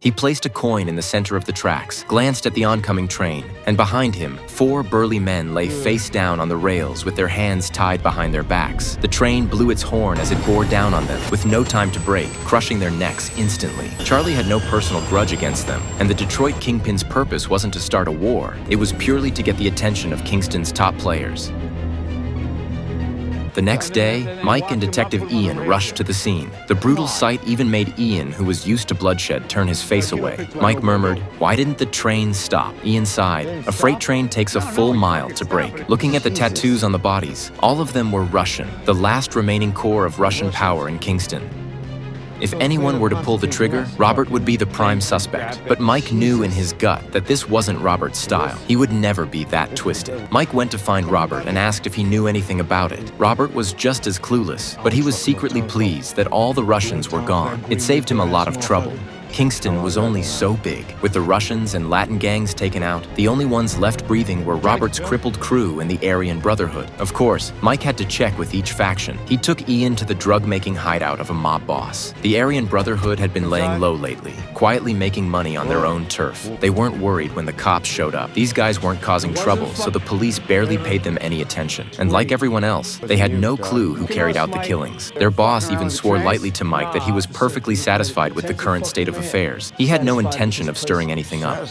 He placed a coin in the center of the tracks, glanced at the oncoming train, and behind him, 4 burly men lay face down on the rails with their hands tied behind their backs. The train blew its horn as it bore down on them, with no time to brake, crushing their necks instantly. Charlie had no personal grudge against them, and the Detroit Kingpin's purpose wasn't to start a war. It was purely to get the attention of Kingston's top players. The next day, Mike and Detective Ian rushed to the scene. The brutal sight even made Ian, who was used to bloodshed, turn his face away. Mike murmured, "Why didn't the train stop?" Ian sighed. A freight train takes a full mile to break. Looking at the tattoos on the bodies, all of them were Russian, the last remaining core of Russian power in Kingston. If anyone were to pull the trigger, Robert would be the prime suspect. But Mike knew in his gut that this wasn't Robert's style. He would never be that twisted. Mike went to find Robert and asked if he knew anything about it. Robert was just as clueless, but he was secretly pleased that all the Russians were gone. It saved him a lot of trouble. Kingston was only so big. With the Russians and Latin gangs taken out, the only ones left breathing were Robert's crippled crew and the Aryan Brotherhood. Of course, Mike had to check with each faction. He took Ian to the drug-making hideout of a mob boss. The Aryan Brotherhood had been laying low lately, quietly making money on their own turf. They weren't worried when the cops showed up. These guys weren't causing trouble, so the police barely paid them any attention. And like everyone else, they had no clue who carried out the killings. Their boss even swore lightly to Mike that he was perfectly satisfied with the current state of affairs. He had no intention of stirring anything up.